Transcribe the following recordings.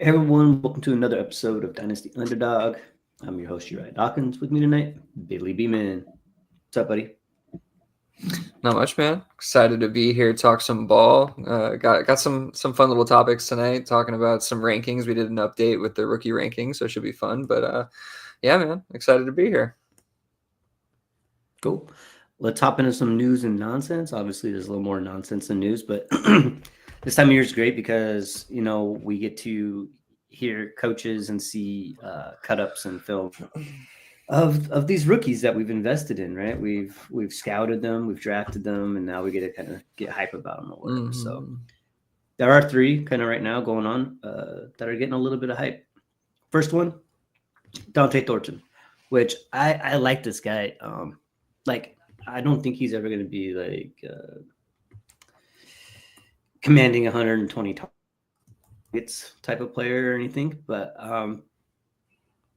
Hey everyone, welcome to another episode of Dynasty Underdog. I'm your host, Uriah Dawkins. With me tonight, Billy Beeman. What's up, buddy? Not much, man. Excited to be here, talk some ball. Got some fun little topics tonight. Talking about some rankings. We did an update with the rookie rankings, so it should be fun. But yeah, man, excited to be here. Cool. Let's hop into some news and nonsense. Obviously, there's a little more nonsense than news, but this time of year is great because we get to hear coaches and see cut-ups and film of these rookies that we've invested in. Right? We've scouted them, we've drafted them, and now we get to kind of get hype about them or whatever. So there are three kind of right now going on that are getting a little bit of hype. First one, Dante Thornton, which I like this guy. I don't think he's ever going to be commanding 120 targets type of player or anything, but I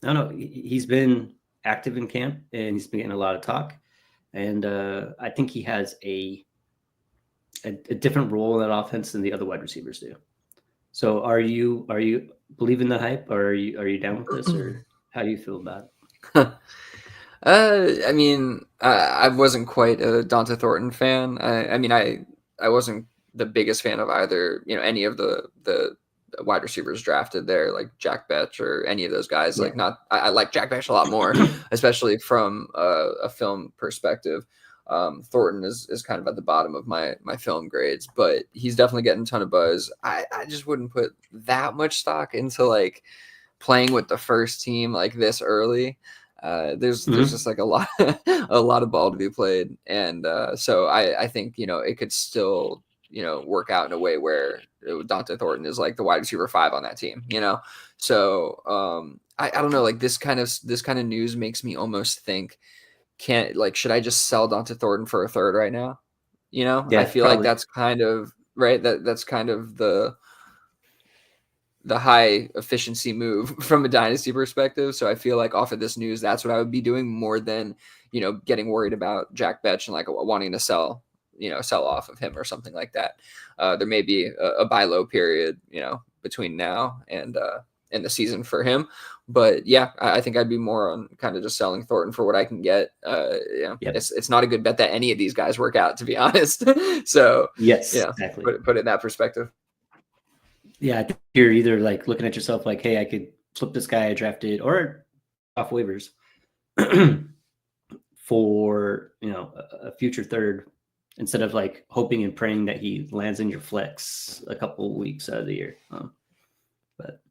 don't know. He's been active in camp and he's been getting a lot of talk, and I think he has a different role in that offense than the other wide receivers do. So are you believing the hype, or are you down with this, or how do you feel about it? I mean, I wasn't quite a Dante Thornton fan. I wasn't the biggest fan of either, any of the wide receivers drafted there, like Jack Betch or any of those guys. Yeah. Like, not, I like Jack Betch a lot more, especially from a film perspective. Thornton is kind of at the bottom of my film grades, but he's definitely getting a ton of buzz. I just wouldn't put that much stock into like playing with the first team like this early. There's just like a lot of ball to be played, and so I think it could still work out in a way where Dante Thornton is like the wide receiver 5 on that team. So I don't know, like this kind of news makes me almost think, should I just sell Dante Thornton for a third right now? Yeah, I feel probably. like that's kind of right. That's kind of the high efficiency move from a dynasty perspective. So I feel like off of this news, that's what I would be doing more than, getting worried about Jack Betch and like wanting to sell off of him or something like that. There may be a buy low period, between now and the season for him. But yeah, I think I'd be more on kind of just selling Thornton for what I can get. Yep. It's not a good bet that any of these guys work out, to be honest. So Yes, exactly. put it in that perspective. Yeah, I think you're either like looking at yourself like, hey, I could flip this guy I drafted or off waivers for a future third, instead of like hoping and praying that he lands in your flex a couple weeks out of the year. But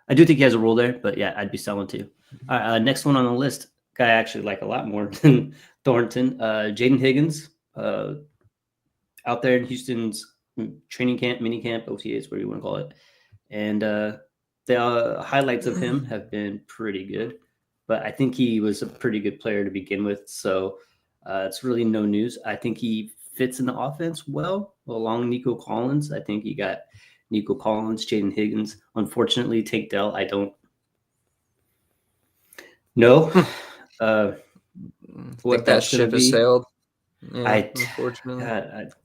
I do think he has a role there. But yeah, I'd be selling too. Next one on the list, guy I actually like a lot more than Thornton, Jaden Higgins, out there in Houston's training camp, mini camp, OTAs, whatever you want to call it. And the highlights of him have been pretty good, but I think he was a pretty good player to begin with. So it's really no news. I think he fits in the offense well along Nico Collins. I think you got Nico Collins, Jaden Higgins. Unfortunately, Tank Dell, I don't know what that ship has sailed. Yeah, unfortunately.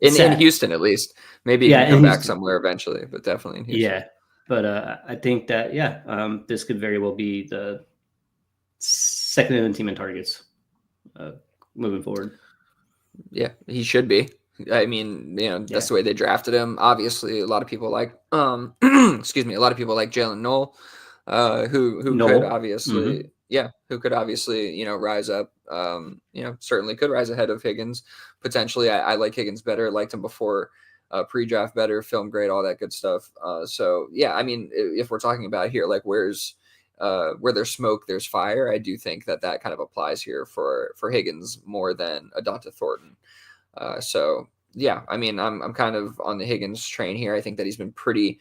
In Houston, at least. Maybe he can come back somewhere eventually, but definitely in Houston. Yeah, but I think that, this could very well be the second in the team in targets moving forward. Yeah, he should be. I mean, that's the way they drafted him. Obviously, a lot of people like, excuse me, a lot of people like Jalen Noel, who could obviously, who could obviously, rise up. Certainly could rise ahead of Higgins potentially. I like Higgins better. Liked him before pre-draft better, film grade, all that good stuff. So yeah, I mean, if we're talking about here, like where there's smoke, there's fire. I do think that kind of applies here for Higgins more than a Dante Thornton. So yeah, I mean, I'm kind of on the Higgins train here. I think that he's been pretty,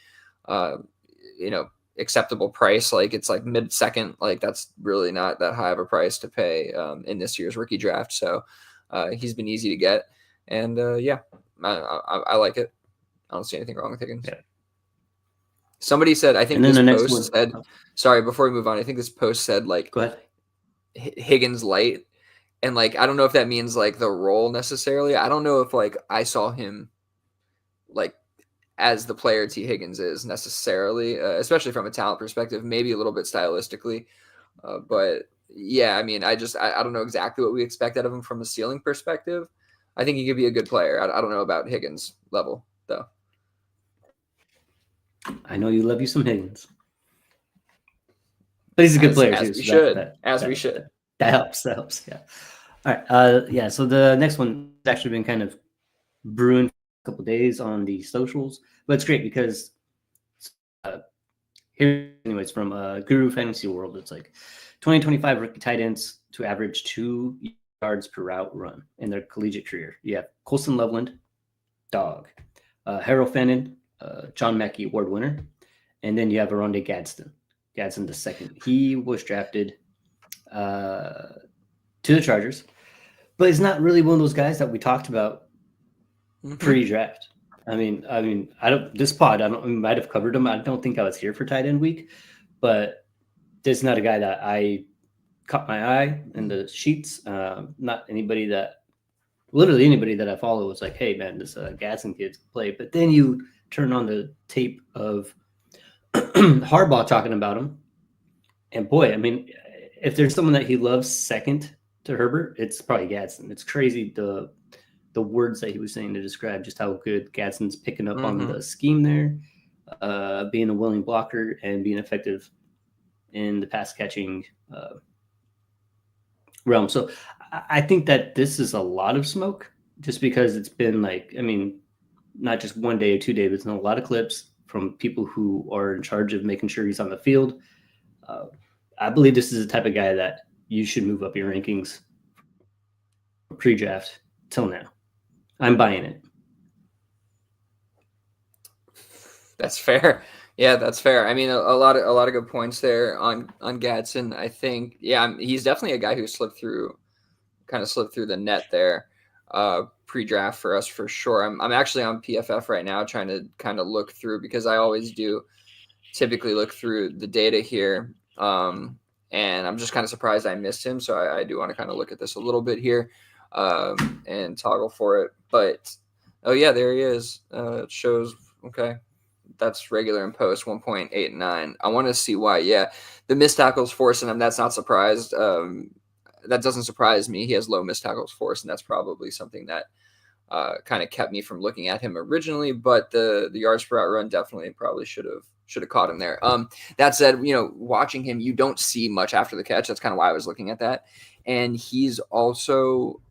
acceptable price. Like it's like mid-second, like that's really not that high of a price to pay in this year's rookie draft. So he's been easy to get, and I like it. I don't see anything wrong with Higgins. Yeah. Somebody said, I think this post said, sorry, before we move on, I think this post said like, go ahead, Higgins light. And like, I don't know if that means like the role necessarily. I don't know if like I saw him like as the player T. Higgins is necessarily, especially from a talent perspective, maybe a little bit stylistically. But yeah, I mean, I don't know exactly what we expect out of him from a ceiling perspective. I think he could be a good player. I don't know about Higgins level though. I know you love you some Higgins, but he's a good player As too. we So should, that helps. That helps. Yeah. All right. Yeah. So the next one has actually been kind of brewing for a couple days on the socials, but it's great because here, anyways, from Guru Fantasy World, it's like 2025 rookie tight ends to average 2 yards per route run in their collegiate career. You have Colson Loveland, dog, Harold Fannin, John Mackey Award winner, and then you have Aronde Gadsden the second. He was drafted to the Chargers, but he's not really one of those guys that we talked about pre-draft. I mean, I don't. This pod, we might have covered him. I don't think I was here for tight end week, but this is not a guy that I caught my eye in the sheets. Not anybody that, literally anybody that I follow was like, "Hey, man, this Gadsden kid's play." But then you turn on the tape of Harbaugh talking about him, and boy, I mean, if there's someone that he loves second to Herbert, it's probably Gadsden. It's crazy the words that he was saying to describe just how good Gadsden's picking up on the scheme there, being a willing blocker and being effective in the pass catching realm. So I think that this is a lot of smoke just because it's been like, I mean, not just 1 day or 2 days, but it's been a lot of clips from people who are in charge of making sure he's on the field. I believe this is the type of guy that you should move up your rankings pre-draft till now. I'm buying it. That's fair. Yeah, that's fair. I mean, a lot of good points there on Gadsden. I think, yeah, he's definitely a guy who slipped through the net there pre-draft for us for sure. I'm actually on PFF right now trying to kind of look through, because I always do typically look through the data here. And I'm just kind of surprised I missed him. So I do want to kind of look at this a little bit here and toggle for it. But, oh, yeah, there he is. It shows, okay, that's regular in post, 1.89. I want to see why. Yeah, the missed tackles forcing him, that's not surprised. That doesn't surprise me. He has low missed tackles force, and that's probably something that kind of kept me from looking at him originally. But the yards per out run definitely probably should have caught him there. That said, watching him, you don't see much after the catch. That's kind of why I was looking at that. And he's also,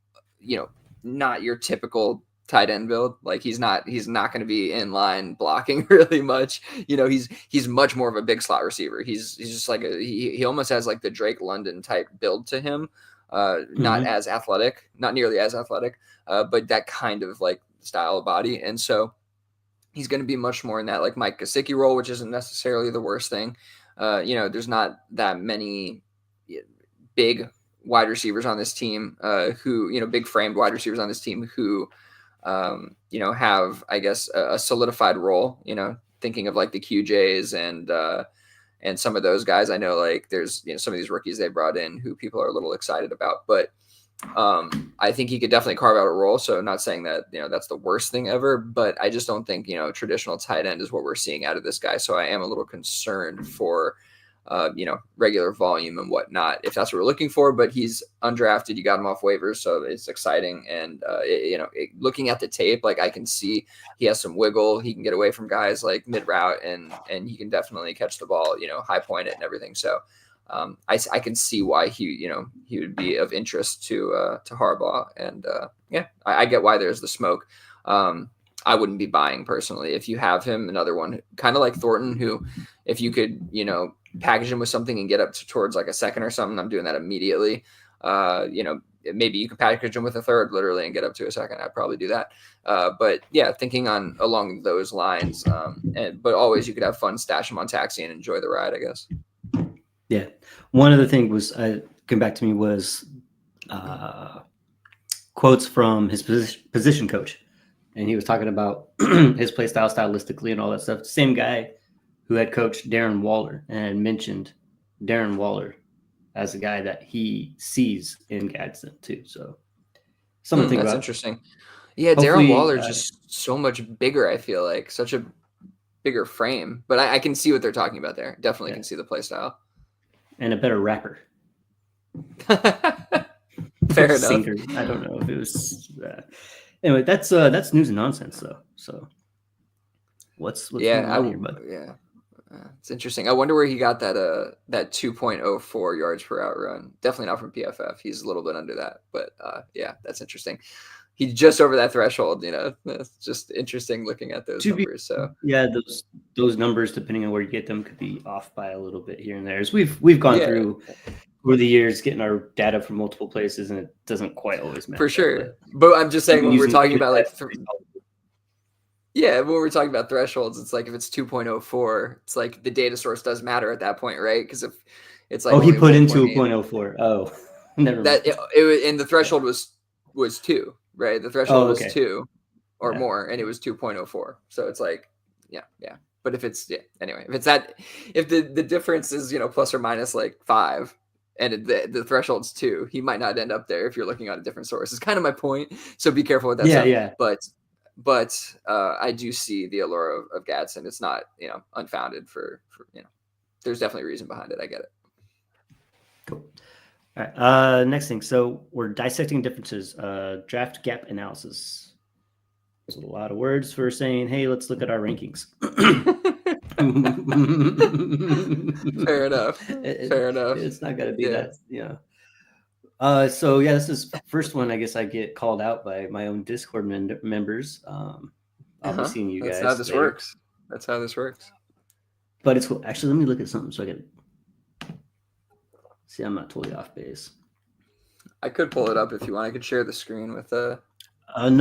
not your typical tight end build. Like he's not going to be in line blocking really much. He's much more of a big slot receiver. He's just like he almost has like the Drake London type build to him. Not as athletic, not nearly as athletic, but that kind of like style of body. And so he's going to be much more in that like Mike Gesicki role, which isn't necessarily the worst thing. There's not that many big wide receivers on this team who, big framed wide receivers on this team who, have, I guess, a solidified role, thinking of like the QJs and some of those guys. I know like there's, some of these rookies they brought in who people are a little excited about, but I think he could definitely carve out a role. So not saying that, that's the worst thing ever, but I just don't think, traditional tight end is what we're seeing out of this guy. So I am a little concerned for, regular volume and whatnot, if that's what we're looking for. But he's undrafted. You got him off waivers, so it's exciting. And, looking at the tape, like I can see he has some wiggle. He can get away from guys like mid route and he can definitely catch the ball, high point it and everything. So I can see why he would be of interest to Harbaugh. And I get why there's the smoke. I wouldn't be buying personally. If you have him, another one kind of like Thornton, who if you could, package him with something and get up towards like a second or something, I'm doing that immediately. Maybe you can package him with a third literally and get up to a second. I'd probably do that. But yeah, thinking along those lines. But always you could have fun, stash him on taxi and enjoy the ride, I guess. Yeah. One other thing was came back to me was quotes from his position coach. And he was talking about his play style stylistically and all that stuff. Same guy who had coached Darren Waller and mentioned Darren Waller as a guy that he sees in Gadsden too. So something to think that's about. Interesting. Yeah, Darren Waller just so much bigger. I feel like such a bigger frame, but I can see what they're talking about there. Definitely Yeah. can see the play style. And a better rapper. Fair enough. Singer. I don't know if it was. Anyway, that's news and nonsense though. So what's going on here, bud? Yeah. It's interesting. I wonder where he got that 2.04 yards per out run. Definitely not from PFF. He's a little bit under that, but yeah, that's interesting. He's just over that threshold. It's just interesting looking at those numbers. So yeah, those numbers, depending on where you get them, could be off by a little bit here and there. As we've gone through over the years, getting our data from multiple places, and it doesn't quite always match. For sure, but I'm just saying when we're talking about like. Yeah, when we're talking about thresholds, it's like if it's 2.04, it's like the data source does matter at that point, right? Because if it's like he put in 2.04. Oh, never that it and the threshold was 2, right? The threshold was 2 or more, and it was 2.04. So it's like, yeah. But if it's anyway, if the difference is plus or minus like 5, and the threshold's 2, he might not end up there if you're looking at a different source. It's kind of my point. So be careful with that stuff. Yeah. But I do see the allure of Gadsden. It's not, unfounded for there's definitely a reason behind it. I get it. Cool. All right. Next thing. So we're dissecting differences. Draft gap analysis. There's a lot of words for saying, hey, let's look at our rankings. Fair enough. Fair enough. It's not going to be that, so yeah, this is first one. I guess I get called out by my own Discord members. I'll be seeing you guys. That's how this works. That's how this works. But it's cool. Actually, let me look at something so I can see I'm not totally off base. I could pull it up if you want. I could share the screen with no,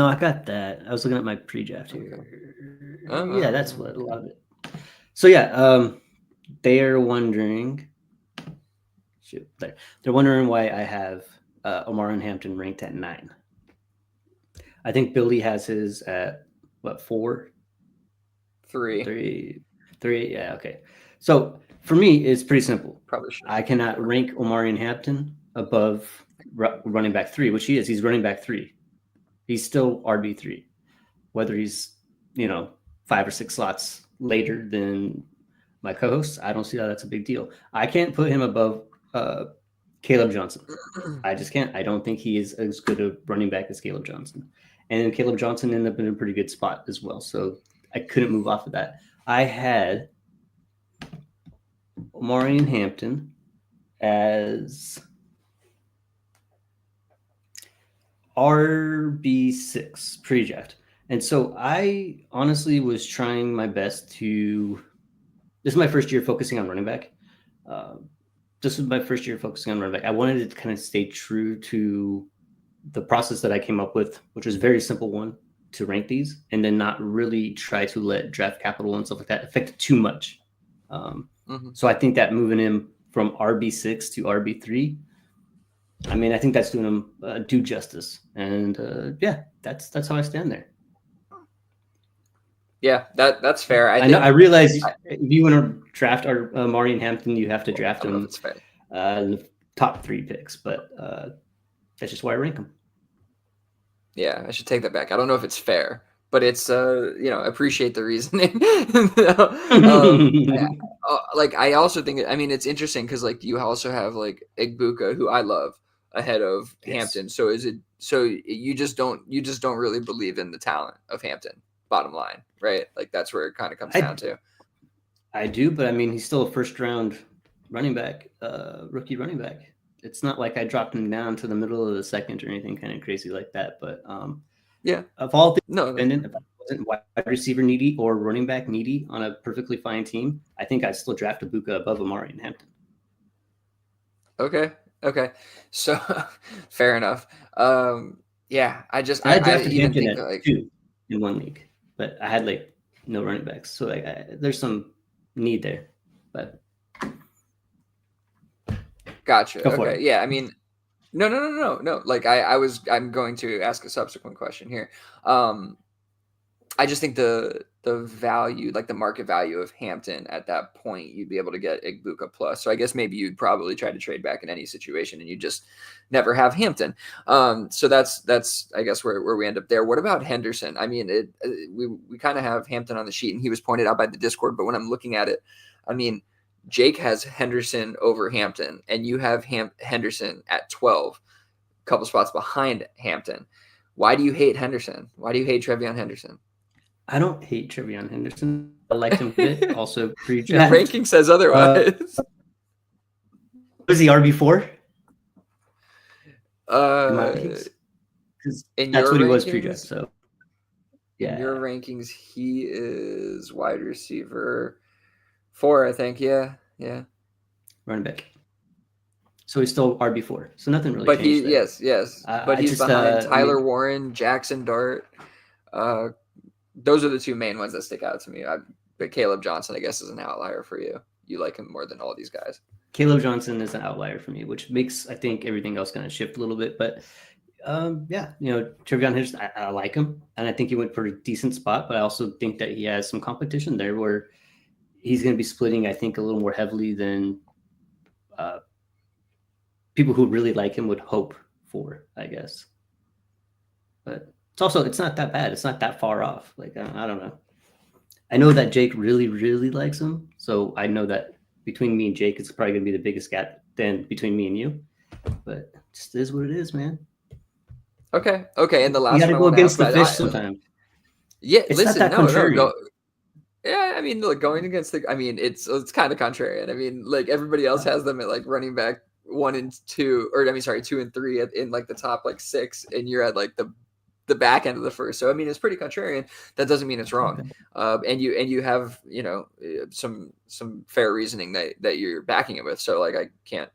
I got that. I was looking at my pre-draft here. Yeah, that's what a lot of it. So yeah, they are wondering. They're wondering why I have Omar and Hampton ranked at 9. I think Billy has his at what, 4? 3. Yeah, okay. So for me, it's pretty simple. Probably should. I cannot rank Omar and Hampton above running back 3, which he is. He's running back 3. He's still RB3, whether he's 5 or 6 slots later than my co-hosts. I don't see how that's a big deal. I can't put him above Caleb Johnson. I just can't. I don't think he is as good a running back as Caleb Johnson. And Caleb Johnson ended up in a pretty good spot as well. So I couldn't move off of that. I had Omari and Hampton as RB6 pre-draft. And so I honestly was trying my best to – this is my first year focusing on running back. This was my first year focusing on running back. I wanted to kind of stay true to the process that I came up with, which was a very simple one, to rank these, and then not really try to let draft capital and stuff like that affect it too much. So I think that moving him from RB6 to RB3, I mean, I think that's doing him due justice. And yeah, that's how I stand there. Yeah, that's fair. I realize if you want to draft our Amari and Hampton, you have to draft him in the top 3 picks, but that's just why I rank them. Yeah, I should take that back. I don't know if it's fair, but it's appreciate the reasoning. I also think it's interesting because like you also have like Egbuka, who I love, ahead of Hampton. So you just don't really believe in the talent of Hampton, bottom line, right? Like that's where it kind of comes down to. I do, but I mean he's still a first round running back, rookie running back. It's not like I dropped him down to the middle of the second or anything kind of crazy like that. But yeah, of all things, if I wasn't wide receiver needy or running back needy on a perfectly fine team, I think I'd still draft Egbuka above Amari and Hampton. Okay. So fair enough. Yeah, I drafted Hampton at like 2 in 1 league, but I had like no running backs, so like there's some need there. But gotcha. Okay. Yeah. I mean, no. Like I'm going to ask a subsequent question here. I I just think the value, like the market value of Hampton at that point, you'd be able to get Igbuka plus. So I guess maybe you'd probably try to trade back in any situation, and you just never have Hampton. So that's I guess where we end up there. What about Henderson? I mean, we kind of have Hampton on the sheet, and he was pointed out by the Discord. But when I'm looking at it, I mean, Jake has Henderson over Hampton, and you have Henderson at 12, a couple spots behind Hampton. Why do you hate Henderson? Why do you hate Trevion Henderson? I don't hate Trevion Henderson. I liked him a bit. Also Your pre-draft. ranking says otherwise. Was he RB4? In That's your what he was rankings? pre-draft. So yeah, In your rankings, he is wide receiver 4, I think. Yeah. running back. So he's still RB4. So nothing really But changed there. yes. But he's behind Tyler Warren, Jackson Dart. Those are the two main ones that stick out to me. But Caleb Johnson, I guess, is an outlier for you. You like him more than all these guys. Caleb Johnson is an outlier for me, which makes, I think, everything else kind of shift a little bit. But yeah, Trevion Henderson, I like him. And I think he went for a decent spot. But I also think that he has some competition there where he's going to be splitting, I think, a little more heavily than people who really like him would hope for, I guess. But it's not that bad. It's not that far off. Like, I don't know. I know that Jake really, really likes him. So I know that between me and Jake, it's probably going to be the biggest gap then between me and you. But it just is what it is, man. Okay. And the last you got to one go I against the ask fish about- sometimes. Yeah, It's listen, not that contrarian. Yeah, I mean, look, going against it's kind of contrarian. I mean, like everybody else has them at like running back 1 and 2, or 2 and 3 in like the top like 6, and you're at like the back end of the first. So I mean, it's pretty contrarian. That doesn't mean it's wrong. Okay. And you have some fair reasoning that you're backing it with. So like I can't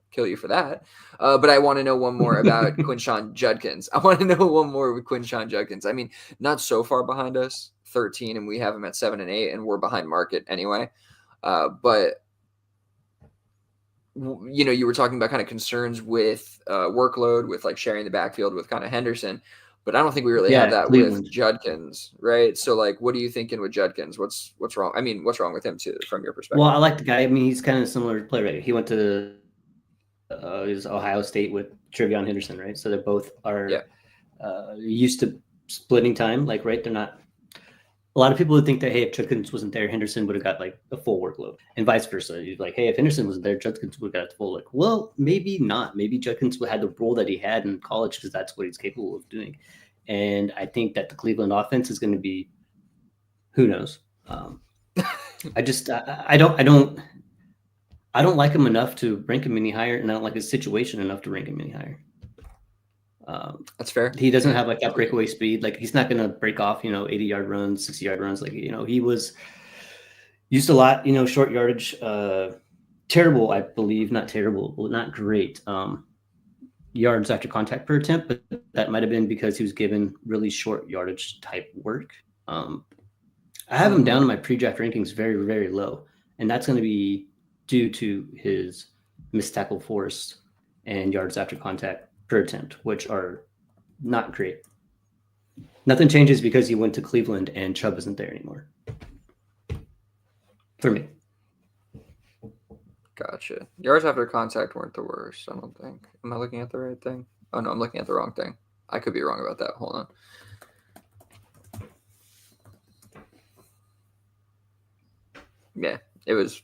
kill you for that. But I want to know one more about Quinshon Judkins. I want to know one more with Quinshon Judkins. I mean, not so far behind us, 13, and we have him at 7 and 8, and we're behind market anyway. But you were talking about kind of concerns with workload, with like sharing the backfield with kind of Henderson, but I don't think we really have that Cleveland. with Judkins, right? So like, what are you thinking with Judkins? What's wrong? I mean, what's wrong with him too, from your perspective? Well, I like the guy. I mean, he's kind of similar to play, right? He went to is Ohio State with Trevion Henderson, right? So they both are used to splitting time, like, right? They're not. A lot of people would think that, hey, if Judkins wasn't there, Henderson would have got like a full workload, and vice versa. You're like, hey, if Henderson wasn't there, Judkins would have got the full. Like, well, maybe not. Maybe Judkins would have the role that he had in college because that's what he's capable of doing. And I think that the Cleveland offense is going to be, who knows? I don't like him enough to rank him any higher, and I don't like his situation enough to rank him any higher. That's fair. He doesn't have like that breakaway speed. Like he's not going to break off, 80-yard runs, 60-yard runs. Like, he was used a lot, short yardage, terrible, I believe, not terrible, not great. Yards after contact per attempt, but that might've been because he was given really short yardage type work. I have him down in my pre-draft rankings very, very low, and that's going to be due to his missed tackle force and yards after contact per attempt, which are not great. Nothing changes because he went to Cleveland and Chubb isn't there anymore. For me. Gotcha. Yards after contact weren't the worst, I don't think. Am I looking at the right thing? Oh, no, I'm looking at the wrong thing. I could be wrong about that. Hold on. Yeah, it was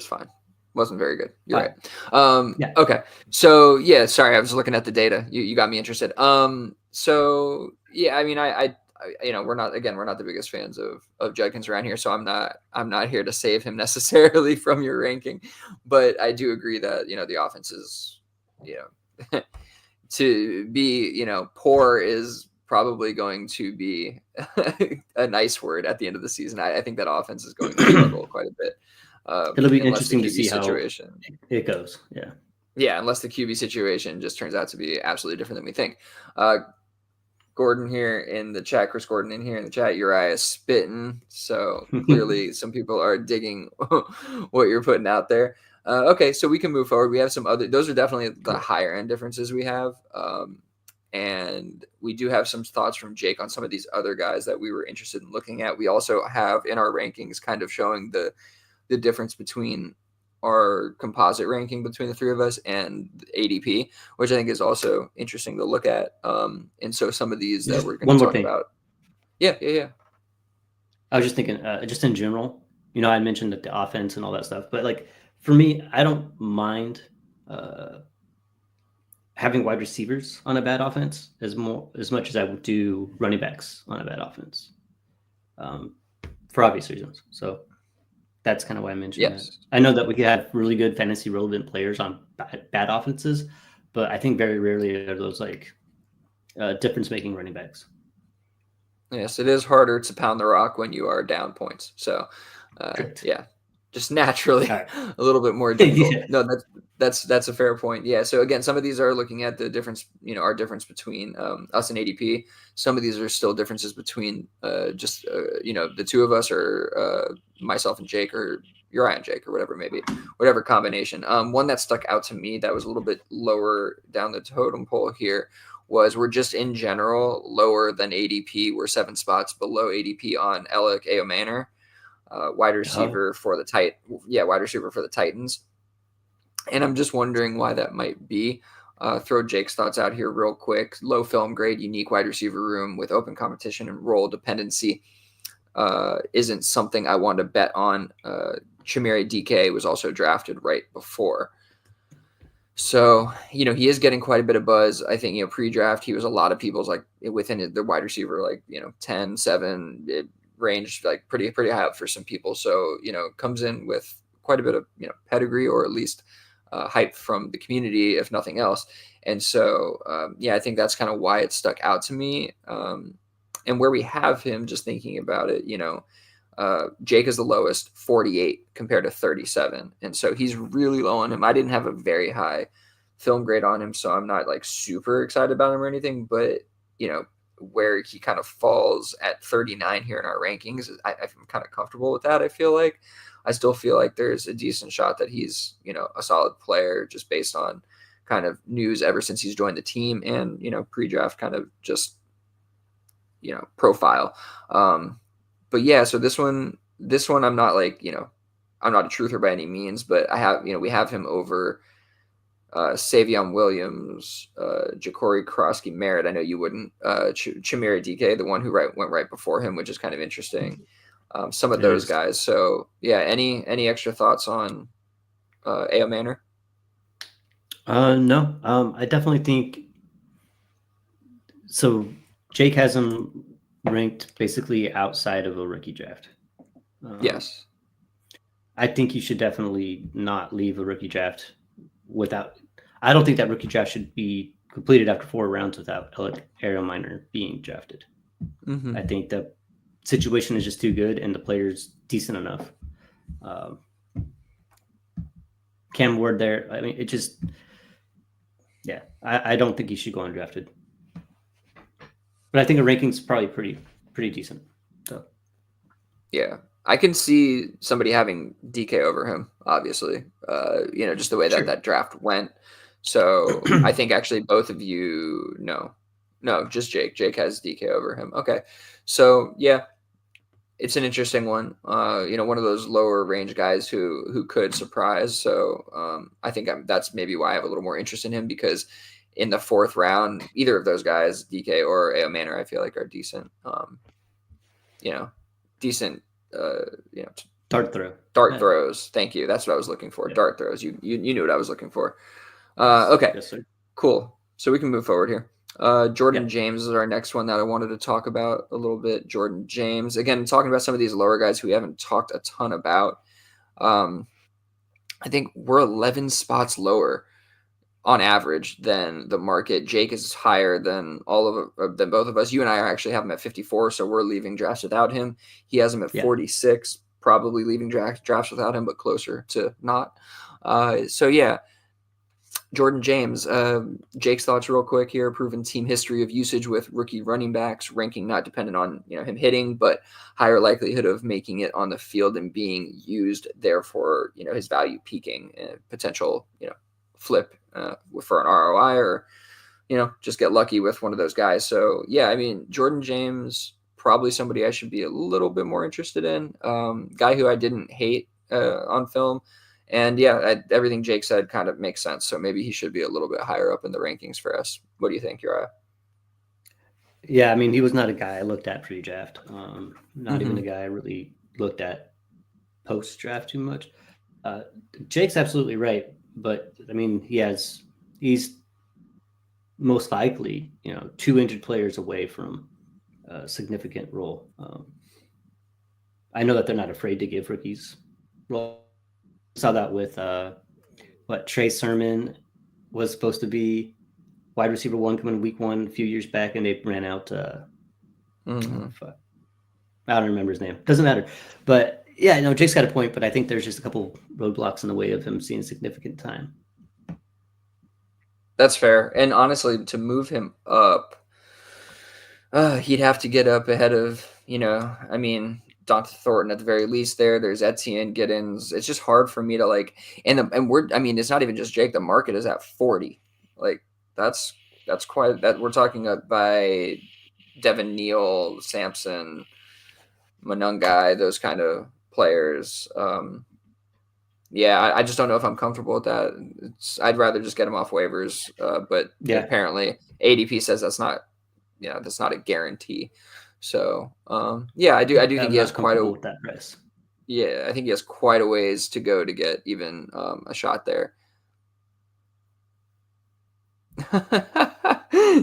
fine. Wasn't very good. You're right. Yeah. Okay. So yeah, sorry, I was looking at the data. You got me interested. So yeah, I mean, I we're not the biggest fans of Judkins around here, so I'm not here to save him necessarily from your ranking, but I do agree that the offense is to be poor is probably going to be a nice word at the end of the season. I think that offense is going to struggle quite a bit. It'll be interesting to see situation. How it goes. Yeah. Yeah, unless the QB situation just turns out to be absolutely different than we think. Gordon here in the chat, Chris Gordon in here in the chat, Uriah is spitting. So clearly some people are digging what you're putting out there. Okay, so we can move forward. We have some other, those are definitely the higher end differences we have. And we do have some thoughts from Jake on some of these other guys that we were interested in looking at. We also have in our rankings kind of showing the difference between our composite ranking between the three of us and ADP, which I think is also interesting to look at. And so some of these that we're going to talk about. Yeah. I was just thinking, just in general, I mentioned that the offense and all that stuff, but like for me, I don't mind having wide receivers on a bad offense as much as I would do running backs on a bad offense, for obvious reasons. So that's kind of why I mentioned that. I know that we could have really good fantasy relevant players on bad offenses, but I think very rarely are those like difference making running backs. Yes, it is harder to pound the rock when you are down points. So, yeah, just naturally a little bit more difficult. Yeah. No, that's a fair point. Yeah. So again, some of these are looking at the difference, our difference between us and ADP. Some of these are still differences between just the two of us, or myself and Jake, or Uriah and Jake, or whatever it may be, whatever combination. One that stuck out to me that was a little bit lower down the totem pole here was we're just in general lower than ADP. We're 7 spots below ADP on Alec Ayomanor, wide receiver for the Titans. And I'm just wondering why that might be. Throw Jake's thoughts out here real quick. Low film grade, unique wide receiver room with open competition and role dependency isn't something I want to bet on. Chimere DK was also drafted right before. So, he is getting quite a bit of buzz. I think, pre-draft, he was a lot of people's like within the wide receiver, like, 10, 7, it ranged like pretty high up for some people. So, comes in with quite a bit of, pedigree, or at least hype from the community, if nothing else. And so, I think that's kind of why it stuck out to me. And where we have him, just thinking about it, Jake is the lowest, 48 compared to 37. And so he's really low on him. I didn't have a very high film grade on him, so I'm not like super excited about him or anything, but where he kind of falls at 39 here in our rankings, I'm kind of comfortable with that. I still feel like there's a decent shot that he's, a solid player just based on kind of news ever since he's joined the team and, pre-draft kind of just, profile. But yeah, so this one, I'm not like, I'm not a truther by any means, but I have, we have him over Savion Williams, Ja'Cory Krosky Merritt. I know you wouldn't. Chimere DK, the one who went right before him, which is kind of interesting. Some of those guys. So yeah, any extra thoughts on Ayomanor? No, I definitely think so. Jake has him ranked basically outside of a rookie draft. Yes. I think you should definitely not leave a rookie draft without. I don't think that rookie draft should be completed after 4 rounds without Alec Ayomanor being drafted. Mm-hmm. I think the situation is just too good and the player's decent enough. Cam Ward there. I mean, it just, yeah, I don't think he should go undrafted. But I think a ranking's probably pretty decent. So, yeah, I can see somebody having DK over him. Obviously, just the way that draft went. So I think actually both of you, no, just Jake. Jake has DK over him. Okay, so yeah, it's an interesting one. One of those lower range guys who could surprise. So I think that's maybe why I have a little more interest in him, because in the 4th round, either of those guys, DK or Ayomanor, I feel like are decent. Decent. Dart throws. Thank you. That's what I was looking for. Yeah. Dart throws. You knew what I was looking for. Okay. Yes, sir. Cool. So we can move forward here. Jordan James is our next one that I wanted to talk about a little bit. Jordan James, again, talking about some of these lower guys who we haven't talked a ton about. I think we're 11 spots lower on average than the market. Jake is higher than than both of us. You and I actually have him at 54, so we're leaving drafts without him. He has him at 46, probably leaving drafts without him, but closer to not. So yeah, Jordan James. Jake's thoughts real quick here. Proven team history of usage with rookie running backs, ranking not dependent on him hitting, but higher likelihood of making it on the field and being used. Therefore, his value peaking, potential flip for an ROI or just get lucky with one of those guys. So yeah, I mean, Jordan James, probably somebody I should be a little bit more interested in. Guy who I didn't hate on film. And yeah, everything Jake said kind of makes sense. So maybe he should be a little bit higher up in the rankings for us. What do you think, Uriah? Yeah, I mean, he was not a guy I looked at pre-draft. Not even a guy I really looked at post-draft too much. Jake's absolutely right, but I mean, he's most likely, 2 injured players away from a significant role. I know that they're not afraid to give rookies role. Saw that with Trey Sermon was supposed to be wide receiver 1 coming week 1 a few years back, and they ran out. I don't remember his name. Doesn't matter. But yeah, Jake's got a point, but I think there's just a couple roadblocks in the way of him seeing significant time. That's fair. And honestly, to move him up, he'd have to get up ahead of, I mean, Dante Thornton at the very least there. There's Etienne Giddens. It's just hard for me to it's not even just Jake. The market is at 40. Like that's quite that we're talking by Devin Neal, Sampson, Monungai, those kind of players. Yeah, I just don't know if I'm comfortable with that. I'd rather just get him off waivers. But yeah, apparently ADP says that's not a guarantee. So yeah, I do think he has quite a that price. Yeah, I think he has quite a ways to go to get even a shot there.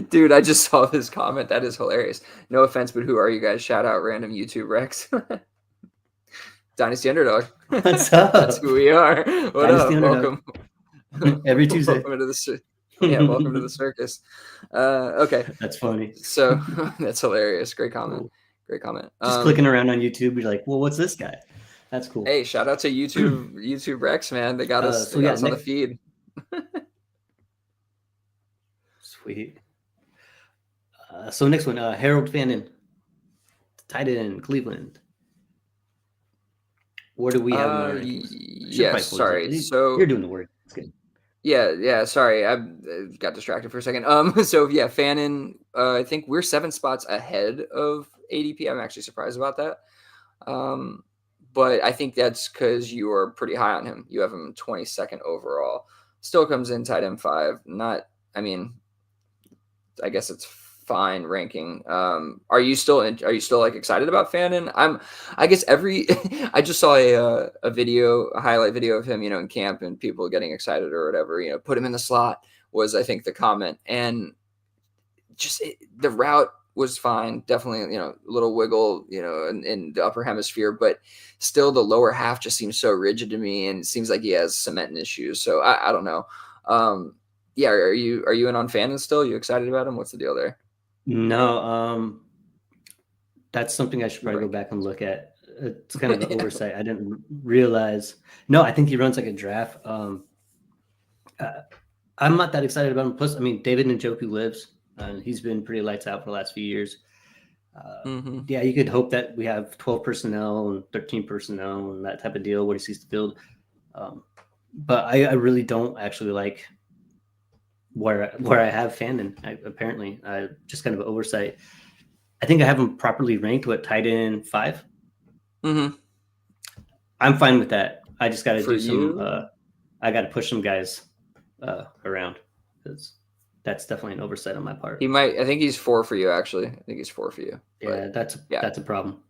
Dude, I just saw this comment. That is hilarious. No offense, but who are you guys? Shout out random YouTube Rex. Dynasty Underdog. What's up? That's who we are. What Dynasty up? Underdog. Welcome. Every Tuesday. Welcome to the circus. Okay. That's funny. So that's hilarious. Great comment. Cool. Great comment. Just clicking around on YouTube, you're like, well, what's this guy? That's cool. Hey, shout out to YouTube Rex, man. They got us on the feed. Sweet. So next one, Harold Fannin, tight end, Cleveland. Where do we have him in our rankings? Yeah, sorry. So you're doing the work. It's good. Yeah. Sorry, I got distracted for a second. So yeah, Fannin. I think we're 7 spots ahead of ADP. I'm actually surprised about that. But I think that's because you are pretty high on him. You have him 22nd overall. Still comes in tight end 5. I guess it's fine ranking. Are you still like excited about Fannin? I just saw a highlight video of him, in camp and people getting excited or whatever, put him in the slot was, I think, the comment. And just the route was fine. Definitely, a little wiggle, in the upper hemisphere, but still the lower half just seems so rigid to me. And it seems like he has cementing issues. So I don't know. Yeah. Are you in on Fannin still? Are you excited about him? What's the deal there? No, that's something I should probably go back and look at. It's kind of an oversight. I didn't realize. No, I think he runs like a draft. I'm not that excited about him. Plus, I mean, David Njoku lives, and he's been pretty lights out for the last few years. Yeah, you could hope that we have 12 personnel and 13 personnel and that type of deal where he sees the field. But I really don't actually like where I have Fannin. Apparently, just kind of an oversight. I think I have him properly ranked tight end 5. I'm fine with that. I just got to do some. I got to push some guys around because that's definitely an oversight on my part. I think he's 4 for you. Actually, I think he's 4 for you. Yeah, that's a problem.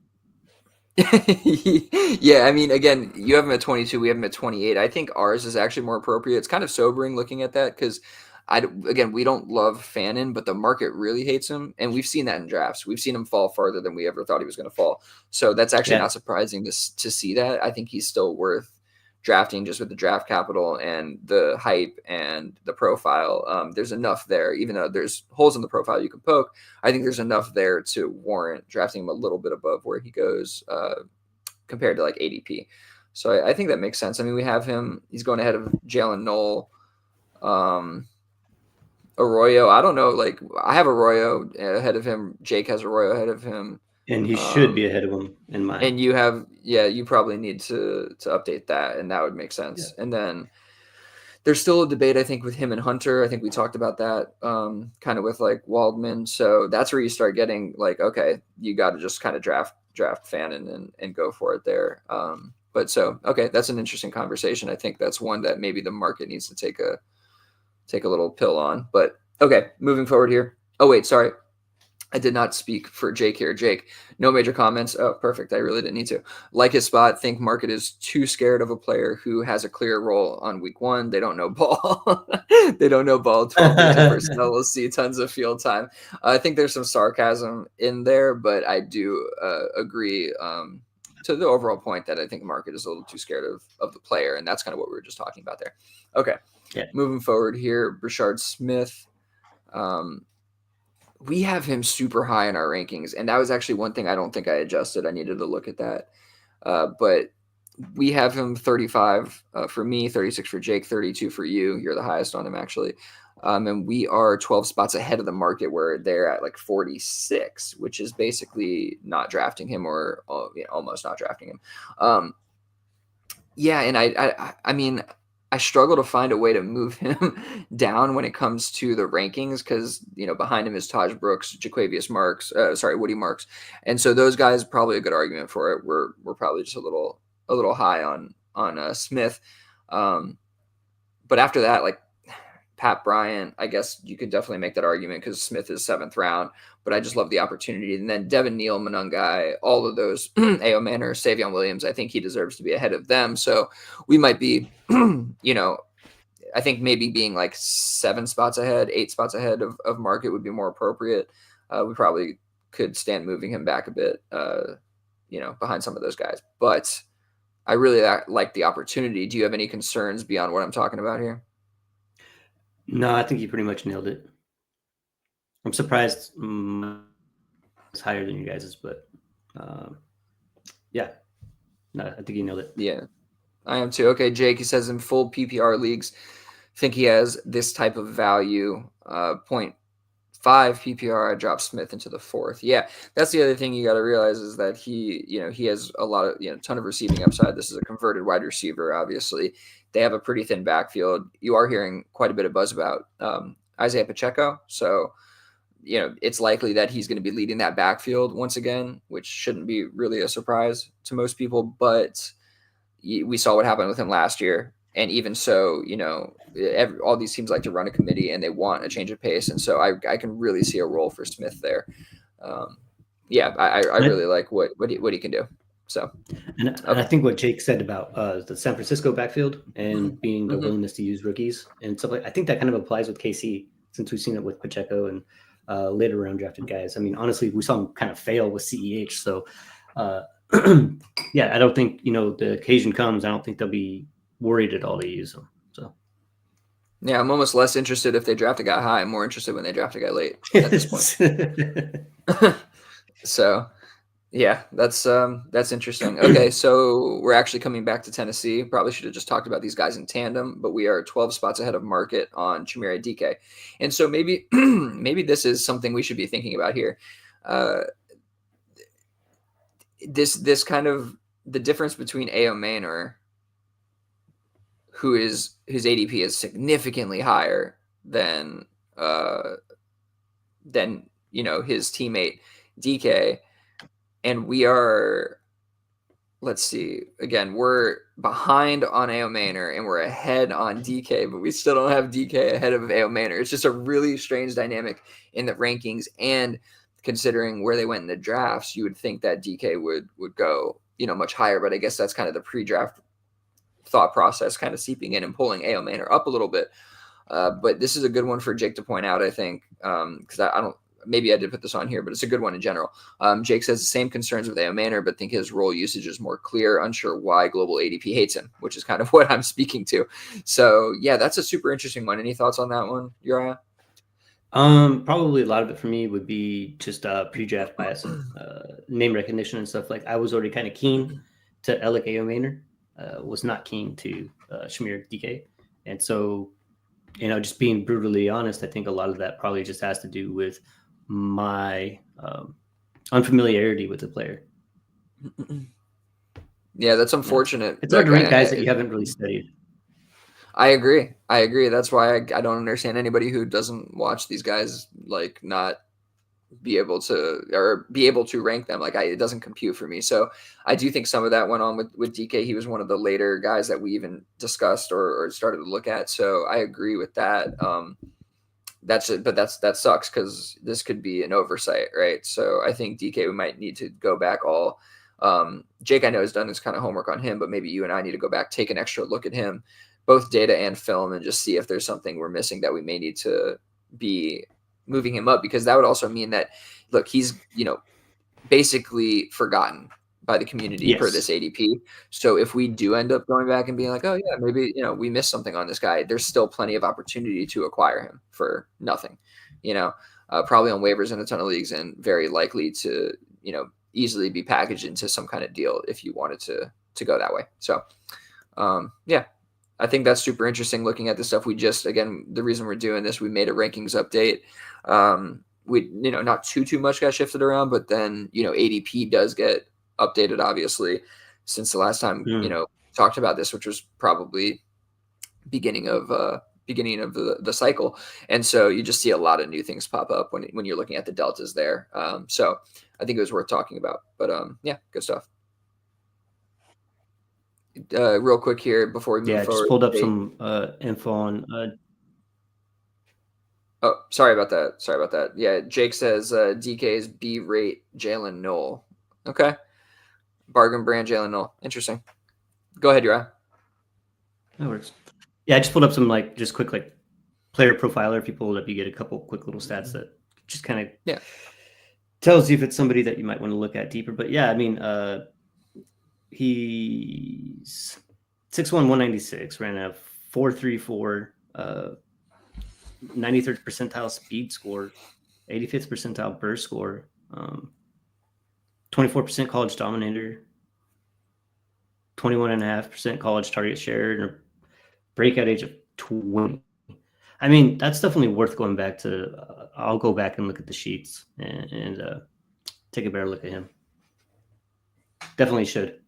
Yeah, I mean, again, you have him at 22. We have him at 28. I think ours is actually more appropriate. It's kind of sobering looking at that because. We don't love Fannin, but the market really hates him. And we've seen that in drafts. We've seen him fall farther than we ever thought he was going to fall. So that's actually not surprising to see that. I think he's still worth drafting just with the draft capital and the hype and the profile. There's enough there, even though there's holes in the profile you can poke. I think there's enough there to warrant drafting him a little bit above where he goes compared to like ADP. So I think that makes sense. I mean, we have him. He's going ahead of Jalen Knoll. Arroyo, I don't know. Like I have Arroyo ahead of him. Jake has Arroyo ahead of him, and he should be ahead of him in mine. And you probably need to update that, and that would make sense. Yeah. And then there's still a debate, I think, with him and Hunter. I think we talked about that kind of with like Waldman. So that's where you start getting like, okay, you got to just kind of draft Fannin and go for it there. But so, okay, that's an interesting conversation. I think that's one that maybe the market needs to take a little pill on. But okay, moving forward here. Oh, wait, sorry. I did not speak for Jake here. Jake, no major comments. Oh, perfect. I really didn't need to. Like his spot, think market is too scared of a player who has a clear role on week 1. They don't know ball. They don't know ball. 12 weeks of personnel will see tons of field time. I think there's some sarcasm in there, but I do agree to the overall point that I think market is a little too scared of the player. And that's kind of what we were just talking about there. Okay. Yeah. Moving forward here, Brashard Smith. We have him super high in our rankings, and that was actually one thing I don't think I adjusted. I needed to look at that. But we have him 35 for me, 36 for Jake, 32 for you. You're the highest on him, actually. And we are 12 spots ahead of the market where they're at like 46, which is basically not drafting him or almost not drafting him. Yeah, and I mean, I struggle to find a way to move him down when it comes to the rankings because, behind him is Taj Brooks, Woody Marks. And so those guys, probably a good argument for it. We're probably just a little high on Smith. But after that, like Pat Bryant, I guess you could definitely make that argument because Smith is 7th round, but I just love the opportunity. And then Devin Neal, Monungai, all of those, A.O. Manor, Savion Williams, I think he deserves to be ahead of them. So we might be, I think maybe being like 7 spots ahead, 8 spots ahead of market would be more appropriate. We probably could stand moving him back a bit, behind some of those guys. But I really like the opportunity. Do you have any concerns beyond what I'm talking about here? No, I think you pretty much nailed it. I'm surprised it's higher than you guys's, but yeah, no, I think you nailed it. Yeah, I am too. Okay, Jake, he says in full PPR leagues, think he has this type of value, 0.5 PPR. I dropped Smith into the 4th. Yeah, that's the other thing you got to realize is that he has a lot of, ton of receiving upside. This is a converted wide receiver, obviously. They have a pretty thin backfield. You are hearing quite a bit of buzz about Isaiah Pacheco. So, it's likely that he's going to be leading that backfield once again, which shouldn't be really a surprise to most people. But we saw what happened with him last year. And even so, all these teams like to run a committee and they want a change of pace. And so I can really see a role for Smith there. I really like what he can do. So, and I think what Jake said about the San Francisco backfield and being the willingness to use rookies and stuff I think that kind of applies with KC since we've seen it with Pacheco and later round drafted guys. I mean, honestly, we saw him kind of fail with CEH. So, yeah, I don't think the occasion comes. I don't think they'll be worried at all to use him. So, yeah, I'm almost less interested if they draft a guy high. I'm more interested when they draft a guy late at this point. So. Yeah, that's interesting. Okay, so we're actually coming back to Tennessee. Probably should have just talked about these guys in tandem, but we are 12 spots ahead of market on Chimere DK. And so maybe this is something we should be thinking about here. This kind of the difference between A.O. Manor, whose ADP is significantly higher than his teammate DK. And we are, let's see, again, we're behind on A.O. Manor and we're ahead on DK, but we still don't have DK ahead of A.O. Manor. It's just a really strange dynamic in the rankings. And considering where they went in the drafts, you would think that DK would go, much higher. But I guess that's kind of the pre-draft thought process kind of seeping in and pulling A.O. Manor up a little bit. But this is a good one for Jake to point out, I think, because I don't, maybe I did put this on here, but it's a good one in general. Jake says the same concerns with A.O. Manor, but think his role usage is more clear, unsure why global ADP hates him, which is kind of what I'm speaking to. So yeah, that's a super interesting one. Any thoughts on that one, Uriah? Probably a lot of it for me would be just pre-draft bias, name recognition and stuff. Like I was already kind of keen to Alec A.O. Manor, was not keen to Shamir DK. And so, just being brutally honest, I think a lot of that probably just has to do with my unfamiliarity with the player. Yeah, that's unfortunate. It's hard to rank guys that you haven't really studied. I agree. That's why I don't understand anybody who doesn't watch these guys like not be able to rank them. Like it doesn't compute for me. So I do think some of that went on with DK. He was one of the later guys that we even discussed or started to look at. So I agree with that. That's it, but that sucks because this could be an oversight, right? So I think DK, we might need to go back all. Jake, I know, has done this kind of homework on him, but maybe you and I need to go back, take an extra look at him, both data and film, and just see if there's something we're missing that we may need to be moving him up, because that would also mean that, look, he's, basically forgotten by the community per this ADP. So if we do end up going back and being like, oh yeah, maybe, we missed something on this guy, there's still plenty of opportunity to acquire him for nothing, probably on waivers in a ton of leagues, and very likely to, easily be packaged into some kind of deal if you wanted to go that way. So yeah, I think that's super interesting looking at the stuff. We just, again, the reason we're doing this, we made a rankings update. We, not too much got shifted around, but then, ADP does get updated, obviously, since the last time, talked about this, which was probably beginning of the cycle. And so you just see a lot of new things pop up when you're looking at the deltas there. So I think it was worth talking about, but yeah, good stuff. Real quick here before we move forward. Yeah, just pulled up some info on. Oh, sorry about that. Yeah, Jake says DK's B rate Jalen Noel. Okay, bargain brand Jalen Noel. Interesting. Go ahead, Uriah. That works. Yeah, I just pulled up some just quick player profiler. If you pull it up, you get a couple quick little stats that just kind of tells you if it's somebody that you might want to look at deeper. But yeah, I mean, he's 6'1", 196, ran a 4.34, 93rd percentile speed score, 85th percentile burst score, 24% college dominator, 21.5% college target share, and a breakout age of 20. I mean, that's definitely worth going back to. I'll go back and look at the sheets and take a better look at him. Definitely should.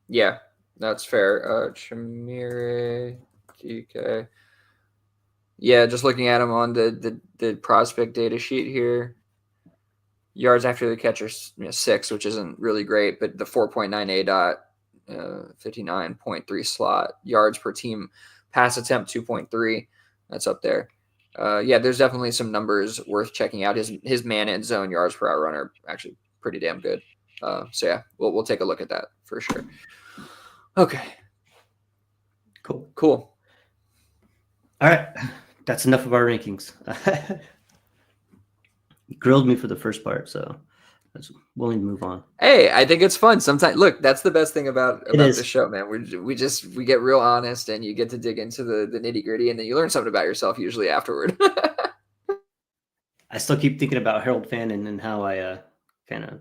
Yeah, that's fair. Chamire, DK. Yeah, just looking at him on the prospect data sheet here. Yards after the catch are 6, which isn't really great, but the 4.9 A dot, 59.3 slot. Yards per team pass attempt 2.3. That's up there. Yeah, there's definitely some numbers worth checking out. His man and zone yards per out run are actually pretty damn good. So yeah, we'll take a look at that for sure. Okay. Cool. All right. That's enough of our rankings. You grilled me for the first part, so I was willing to move on. Hey, I think it's fun. Sometimes, look, that's the best thing about this show, man. We get real honest, and you get to dig into the nitty gritty, and then you learn something about yourself usually afterward. I still keep thinking about Harold Fannin and how I kind of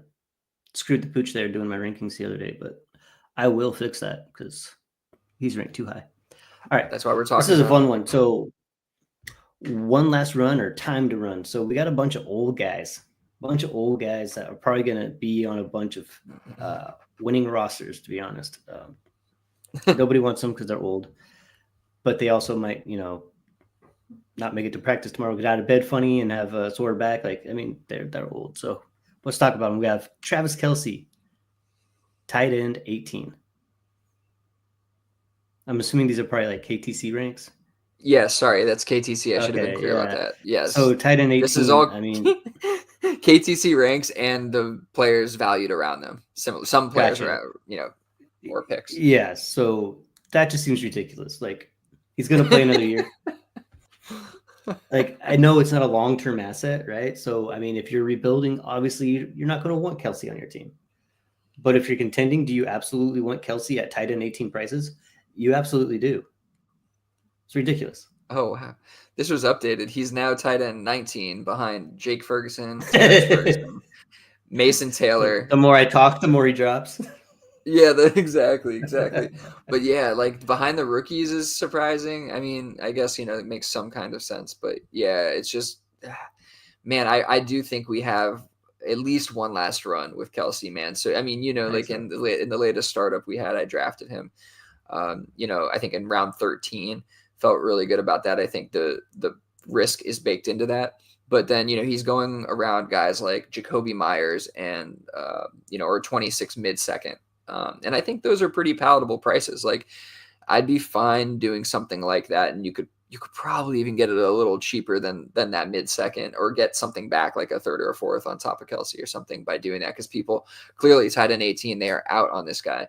screwed the pooch there doing my rankings the other day, but I will fix that because he's ranked too high. All right. That's why we're talking. This is a fun one. So one last run or time to run. So we got a bunch of old guys that are probably going to be on a bunch of winning rosters, to be honest. Nobody wants them because they're old, but they also might, not make it to practice tomorrow, get out of bed funny and have a sore back. They're old. So let's talk about them. We have Travis Kelce, tight end, 18. I'm assuming these are probably KTC ranks. Yeah, sorry, that's KTC. I should have been clear about that. Yes. So tight end 18. This is all. KTC ranks and the players valued around them. Some players are, more picks. Yeah. So that just seems ridiculous. He's going to play another year. I know it's not a long-term asset, right? So, I mean, if you're rebuilding, obviously you're not going to want Kelce on your team. But if you're contending, do you absolutely want Kelce at tight end 18 prices? You absolutely do. It's ridiculous. Oh, wow. This was updated. He's now tight end 19 behind Jake Ferguson, Mason Taylor. The more I talk, the more he drops. Yeah, exactly. But yeah, behind the rookies is surprising. I mean, I guess, it makes some kind of sense. But yeah, it's just, man, I do think we have at least one last run with Kelce, man. So, I mean, in the latest startup we had, I drafted him. I think in round 13 felt really good about that. I think the risk is baked into that. But then, he's going around guys like Jacoby Myers and, or 26 mid-second. And I think those are pretty palatable prices. Like, I'd be fine doing something like that, and you could probably even get it a little cheaper than that mid-second, or get something back like a third or a fourth on top of Kelsey or something by doing that, because people clearly tied in 18, they are out on this guy.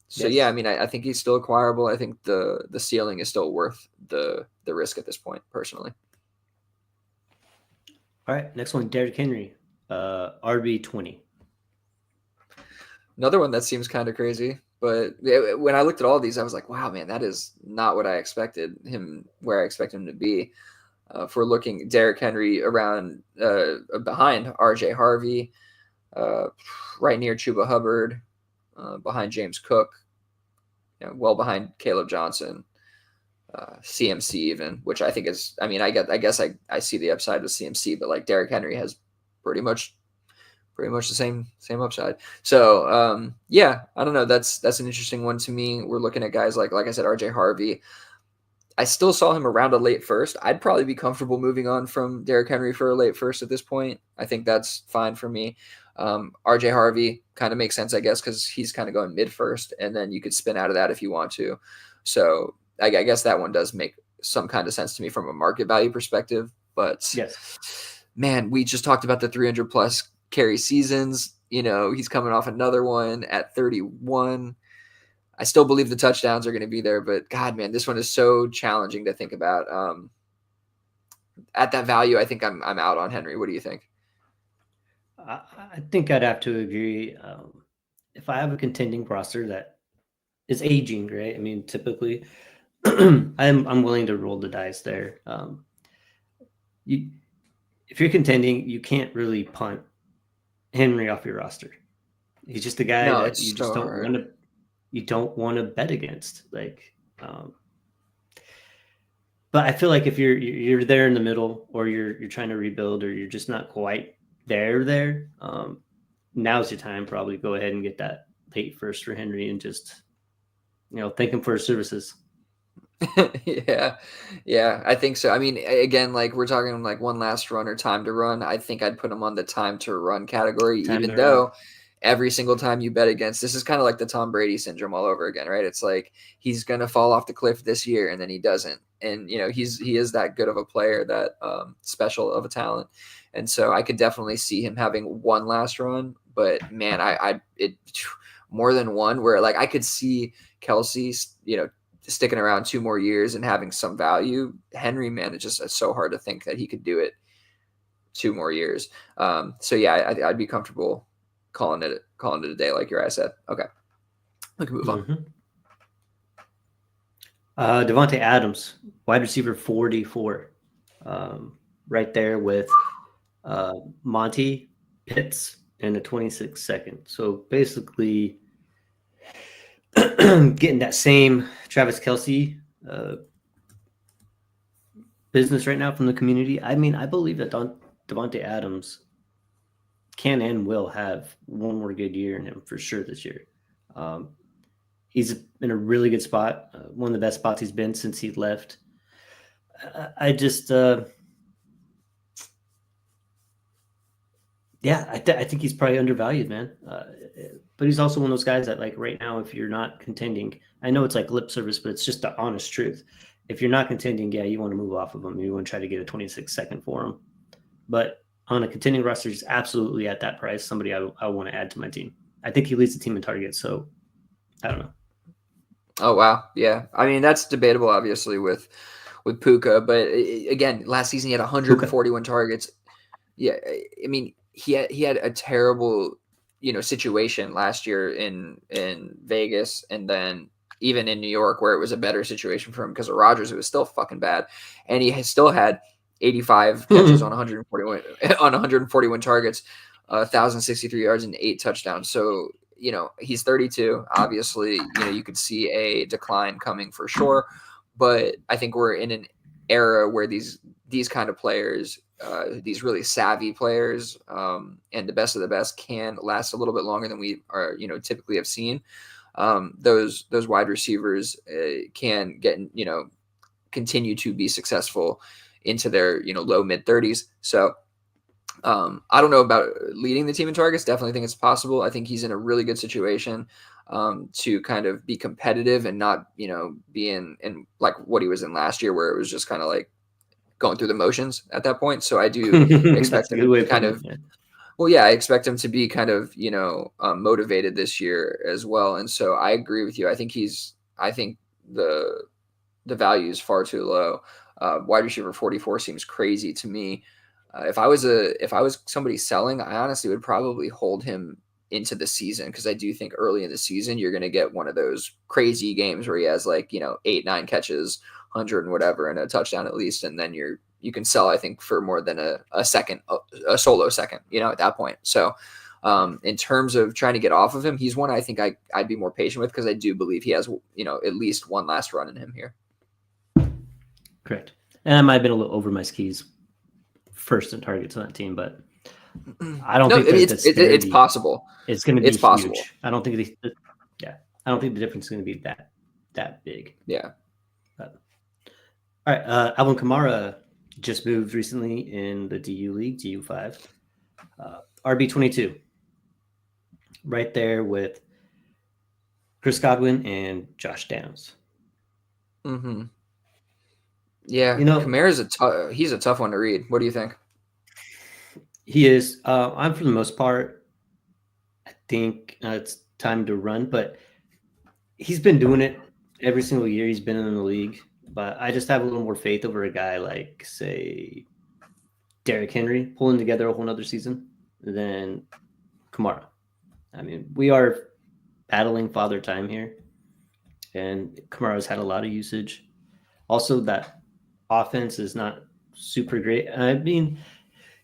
So Yes. yeah, I mean, I think he's still acquirable. I think the ceiling is still worth the risk at this point, personally. All right, next one, Derrick Henry, RB20. Another one that seems kind of crazy, but when I looked at all these, I was like, wow, man, that is not what I expected him, where I expect him to be. If we're looking Derrick Henry around behind RJ Harvey, right near Chuba Hubbard, behind James Cook, well behind Caleb Johnson, CMC even, which I think is, I mean, I guess I see the upside with CMC, but like Derrick Henry has pretty much the same upside. So yeah, I don't know. That's an interesting one to me. We're looking at guys like I said, RJ Harvey. I still saw him around a late first. I'd probably be comfortable moving on from Derrick Henry for a late first at this point. I think that's fine for me. RJ Harvey kind of makes sense, I guess, because he's kind of going mid first, and then you could spin out of that if you want to. So I guess that one does make some kind of sense to me from a market value perspective. But yes, man, we just talked about the 300 plus carry seasons. He's coming off another one at 31. I still believe the touchdowns are going to be there, but God, man, this one is so challenging to think about. At that value, I think I'm out on Henry. What do you think? I think I'd have to agree. If I have a contending roster that is aging, right? I mean, typically, I'm willing to roll the dice there. If you're contending, you can't really punt Henry off your roster. He's just a guy that you just don't want to. You don't want to bet against, like. But I feel like if you're there in the middle, or you're trying to rebuild, or you're just not quite there, now's your time. Probably go ahead and get that late first for Henry, and just thank him for his services. yeah, I think so. I mean, again, like we're talking like one last run or time to run. I think I'd put him on the time to run category, even though every single time you bet against, this is kind of like the Tom Brady syndrome all over again, right? It's like he's going to fall off the cliff this year, and then he doesn't. And, he is that good of a player, that special of a talent. And so I could definitely see him having one last run, but man, it more than one, where like I could see Kelsey, sticking around 2 more years and having some value. Henry, man, it's so hard to think that he could do it 2 more years. So yeah, I'd be comfortable calling it a day, like Uriah said. Okay, we can move on. Devontae Adams, wide receiver 44, right there with Monty Pitts and the 26 second. So basically, getting that same Travis Kelce business right now from the community. I mean, I believe that Devontae Adams can and will have one more good year in him for sure this year. He's in a really good spot, one of the best spots he's been since he left. I just, I think he's probably undervalued, man. But he's also one of those guys that, like, right now, if you're not contending, I know it's like lip service, but it's just the honest truth. If you're not contending, yeah, you want to move off of him. You want to try to get a 26 second for him. But on a contending roster, he's absolutely at that price. Somebody I want to add to my team. I think he leads the team in targets, so I don't know. Oh, wow. Yeah. I mean, that's debatable, obviously, with Puka. But again, last season he had 141 targets. Yeah. I mean, he had a terrible, situation last year in Vegas, and then even in New York, where it was a better situation for him because of Rodgers. It was still fucking bad. And he still had 85 catches on 141 targets, 1,063 yards and 8 touchdowns. So, he's 32. Obviously, you could see a decline coming for sure. But I think we're in an era where these kind of players, these really savvy players, and the best of the best can last a little bit longer than we are, typically have seen. those wide receivers can get, continue to be successful into their, low mid 30s. So I don't know about leading the team in targets. Definitely think it's possible. I think he's in a really good situation to kind of be competitive and not, be in like what he was in last year, where it was just kind of like going through the motions at that point. So I do expect That's a him good way to of kind putting of, it, yeah. well, yeah, I expect him to be kind of, motivated this year as well. And so I agree with you. I think the value is far too low. Wide receiver 44 seems crazy to me. If I was somebody selling, I honestly would probably hold him into the season, because I do think early in the season you're going to get one of those crazy games where he has 8-9 catches, 100 and whatever, and a touchdown at least, and then you can sell, I think, for more than a second, a solo second, at that point. So in terms of trying to get off of him, he's one I think I'd be more patient with, because I do believe he has at least one last run in him here. Correct. And I might have been a little over my skis first in targets on that team, but I don't think it's possible. It's going to be It's possible. huge. I don't think I don't think the difference is going to be that big. Yeah. But, all right. Alvin Kamara just moved recently in the DU League, DU5. RB22. Right there with Chris Godwin and Josh Downs. Mm-hmm. Yeah, Kamara's he's a tough one to read. What do you think? He is. I'm for the most part, I think it's time to run, but he's been doing it every single year he's been in the league. But I just have a little more faith over a guy like, say, Derrick Henry pulling together a whole nother season than Kamara. I mean, we are battling father time here, and Kamara's had a lot of usage. Also, that offense is not super great. I mean,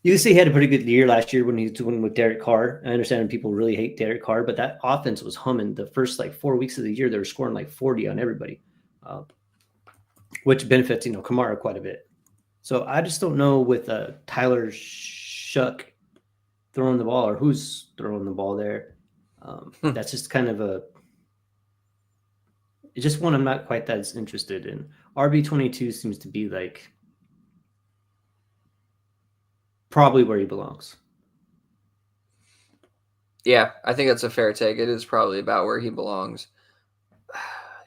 you can see he had a pretty good year last year when he was doing with Derek Carr. I understand people really hate Derek Carr, but that offense was humming. The first 4 weeks of the year, they were scoring 40 on everybody, which benefits Kamara quite a bit. So I just don't know with Tyler Shuck throwing the ball, or who's throwing the ball there. That's just kind of it's just one I'm not quite that interested in. RB22 seems to be probably where he belongs. Yeah, I think that's a fair take. It is probably about where he belongs.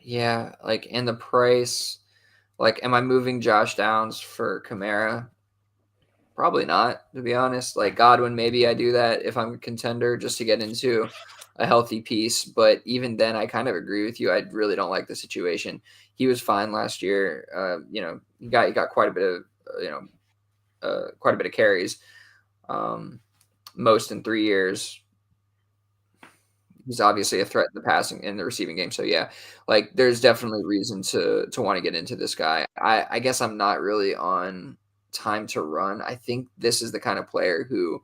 Yeah, and the price, am I moving Josh Downs for Kamara? Probably not, to be honest. Godwin, maybe I do that if I'm a contender just to get into a healthy piece. But even then, I kind of agree with you. I really don't like the situation. He was fine last year. He got quite a bit of carries, most in 3 years. He's obviously a threat in the passing in the receiving game. So yeah, there's definitely reason to want to get into this guy. I guess I'm not really on time to run. I think this is the kind of player who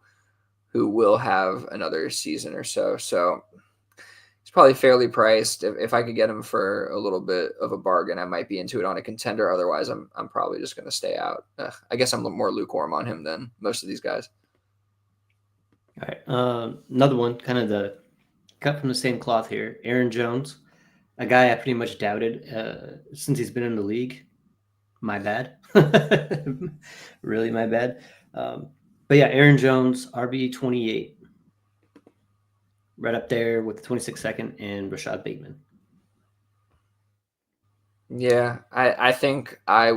will have another season or so. So he's probably fairly priced. If I could get him for a little bit of a bargain, I might be into it on a contender. Otherwise, I'm probably just going to stay out. I guess I'm more lukewarm on him than most of these guys. All right. Another one, kind of the cut from the same cloth here. Aaron Jones, a guy I pretty much doubted since he's been in the league. My bad. Really my bad. But yeah, Aaron Jones, RB28. Right up there with the 26-second and Rashad Bateman. Yeah, I think I'd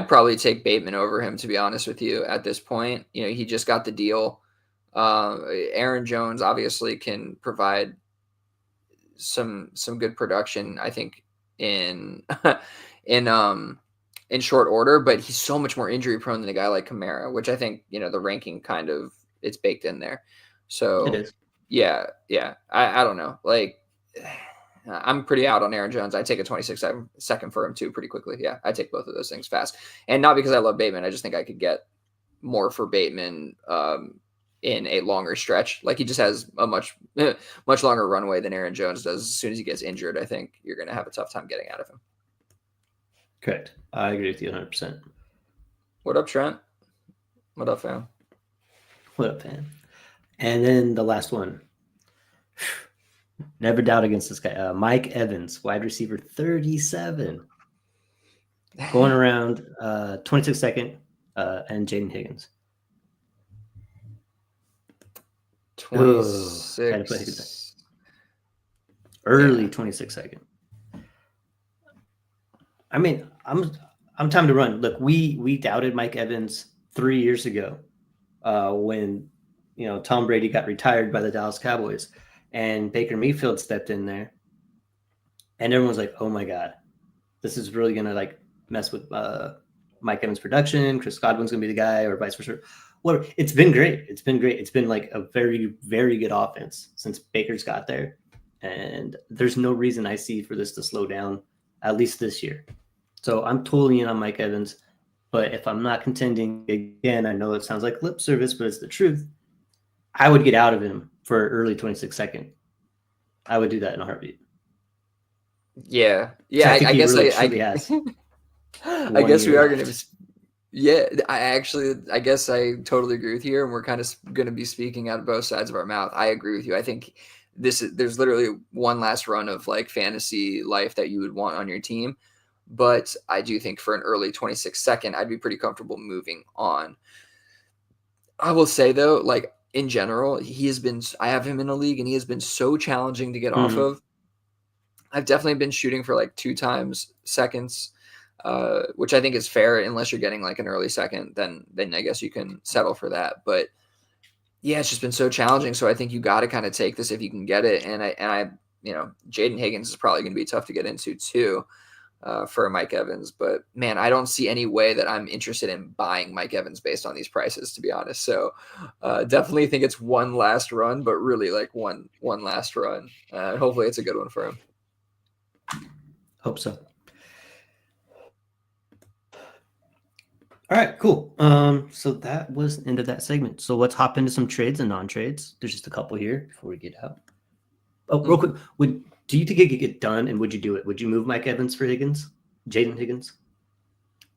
probably take Bateman over him, to be honest with you, at this point. He just got the deal. Aaron Jones obviously can provide some good production, I think, in short order, but he's so much more injury prone than a guy like Kamara, which I think, the ranking kind of, it's baked in there. So it is. Yeah. I don't know. I'm pretty out on Aaron Jones. I take a 26-second for him too pretty quickly. Yeah, I take both of those things fast. And not because I love Bateman. I just think I could get more for Bateman in a longer stretch. He just has a much longer runway than Aaron Jones does. As soon as he gets injured, I think you're going to have a tough time getting out of him. Correct. I agree with you 100%. What up, Trent? What up, fam? What up, fam? And then the last one. Never doubt against this guy. Mike Evans, wide receiver, 37, going around 26 second, and Jaden Higgins. Ooh, had to put Higgins there. 26. Early Yeah. 26 second. I mean, I'm time to run. Look, we doubted Mike Evans 3 years ago when Tom Brady got retired by the Dallas Cowboys, and Baker Mayfield stepped in there, and everyone's like, "Oh my God, this is really gonna like mess with Mike Evans' production. Chris Godwin's gonna be the guy, or vice versa." Well, it's been great. It's been great. It's been like a very, very good offense since Baker's got there, and there's no reason I see for this to slow down, at least this year. So I'm totally in on Mike Evans. But if I'm not contending, again, I know it sounds like lip service, but it's the truth. I would get out of him for early 26 second. I would do that in a heartbeat. Yeah. I guess really I has I guess we year are going to left. Yeah, I guess I totally agree with you, and we're kind of going to be speaking out of both sides of our mouth. I agree with you. I think there's literally one last run of like fantasy life that you would want on your team, but I do think for an early 26 second, I'd be pretty comfortable moving on. I will say though, like in general, I have him in a league, and he has been so challenging to get off Mhm. of. I've definitely been shooting for like 2 times seconds, which I think is fair unless you're getting like an early second, then I guess you can settle for that. But yeah, it's just been so challenging. So I think you got to kind of take this if you can get it. And I, Jaden Higgins is probably going to be tough to get into too, for Mike Evans. But man, I don't see any way that I'm interested in buying Mike Evans based on these prices, to be honest. So definitely think it's one last run, but really like one last run. Hopefully it's a good one for him. Hope so. All right, cool. So that was the end of that segment. So let's hop into some trades and non-trades. There's just a couple here before we get out. Oh, real quick, do you think it could get done, and would you do it? Would you move Mike Evans for Higgins, Jaden Higgins?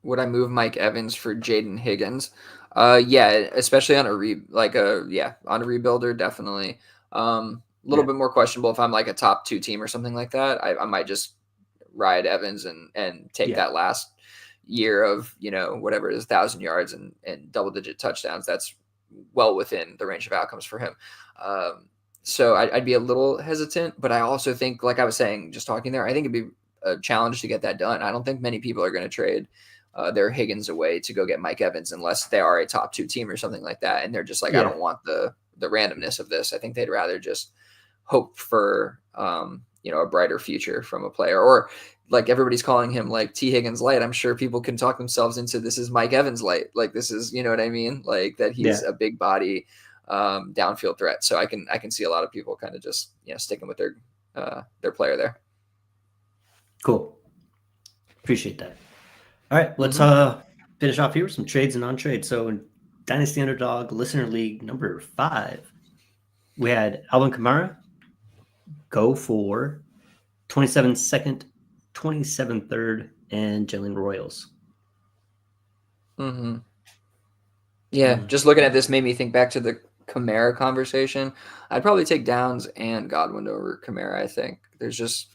Would I move Mike Evans for Jaden Higgins? Yeah, especially on a rebuilder, definitely. A little bit more questionable if I'm like a top 2 team or something like that. I might just ride Evans and take that last year of whatever it is, 1,000 yards and double-digit touchdowns. That's well within the range of outcomes for him. So I'd be a little hesitant, but I also think, like I was saying, just talking there, I think it'd be a challenge to get that done. I don't think many people are going to trade their Higgins away to go get Mike Evans unless they are a top 2 team or something like that. And they're just like, I don't want the randomness of this. I think they'd rather just hope for, a brighter future from a player, or like everybody's calling him like T Higgins light. I'm sure people can talk themselves into this is Mike Evans light. Like this is, you know what I mean? Like that he's a big body, downfield threat. So I can see a lot of people kind of just, sticking with their player there. Cool. Appreciate that. All right, let's finish off here with some trades and non-trades. So in Dynasty Underdog Listener League number 5, we had Alvin Kamara go for 27 second, 27 third, and Jalen Royals. Yeah, just looking at this made me think back to the Kamara conversation. I'd probably take Downs and Godwin over Kamara. I think there's just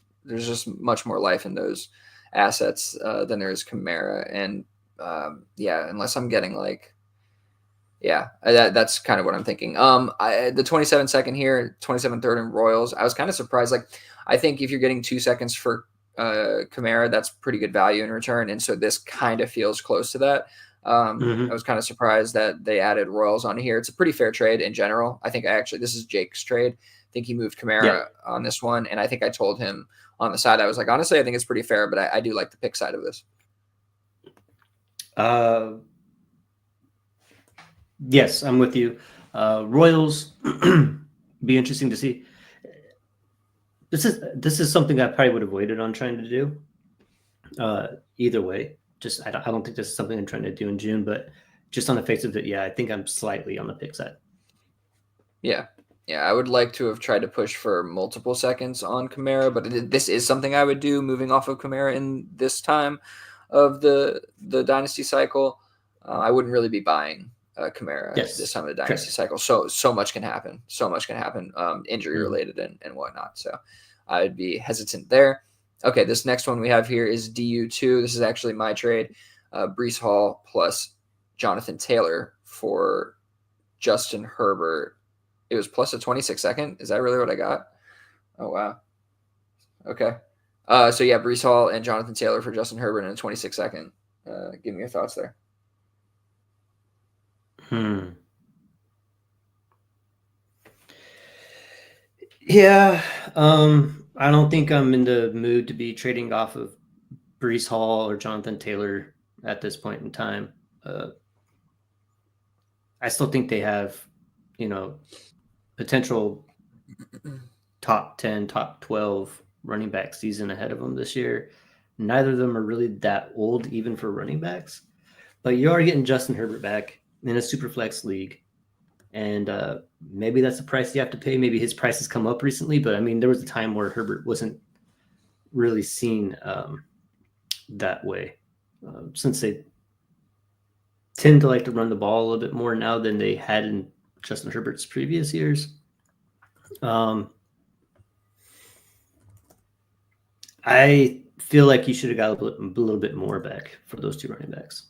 much more life in those assets than there is Kamara, and unless I'm getting like, that's kind of what I'm thinking. The 27 second here, 27 third and Royals. I was kind of surprised. Like, I think if you're getting 2 seconds for Kamara, that's pretty good value in return, and so this kind of feels close to that. I was kind of surprised that they added Royals on here. It's a pretty fair trade in general. I think this is Jake's trade. I think he moved Kamara on this one, and I think I told him on the side, I was like, honestly, I think it's pretty fair, but I do like the pick side of this. Yes, I'm with you. Royals, be interesting to see. This is something I probably would have waited on trying to do. Either way, just I don't think this is something I'm trying to do in June, but just on the face of it, I think I'm slightly on the pick side. Yeah, I would like to have tried to push for multiple seconds on Kamara, but this is something I would do moving off of Kamara in this time of the dynasty cycle. I wouldn't really be buying Kamara Yes, this time of the correct. dynasty cycle. So much can happen. So much can happen, injury related and whatnot. So I'd be hesitant there. Okay, this next one we have here is DU2. This is actually my trade. Brees Hall plus Jonathan Taylor for Justin Herbert. It was plus a 26-second. Is that really what I got? Oh, wow. Okay. So yeah, Brees Hall and Jonathan Taylor for Justin Herbert in a 26-second. Give me your thoughts there. Yeah, I don't think I'm in the mood to be trading off of Brees Hall or Jonathan Taylor at this point in time. I still think they have, potential top 10, top 12 running back season ahead of them this year. Neither of them are really that old, even for running backs. But you are getting Justin Herbert back in a super flex league. And maybe that's the price you have to pay. Maybe his price has come up recently. But I mean, there was a time where Herbert wasn't really seen that way, since they tend to like to run the ball a little bit more now than they had in Justin Herbert's previous years. I feel like you should have got a little bit more back for those two running backs.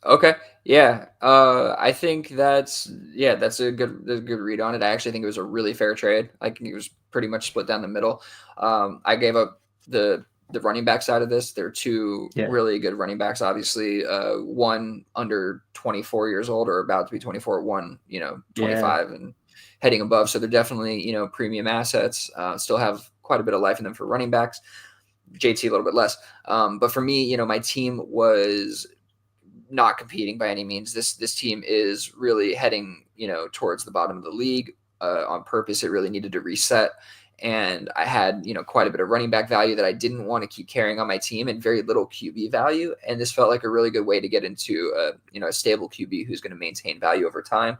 Okay. Yeah. I think that's a good read on it. I actually think it was a really fair trade. I think it was pretty much split down the middle. I gave up the running back side of this. There are two really good running backs, obviously. One under 24 years old or about to be 24, one, 25 and heading above. So they're definitely, premium assets. Still have quite a bit of life in them for running backs. JT a little bit less. But for me, my team was not competing by any means. This team is really heading, towards the bottom of the league on purpose. It really needed to reset. And I had, quite a bit of running back value that I didn't want to keep carrying on my team and very little QB value. And this felt like a really good way to get into a stable QB who's going to maintain value over time.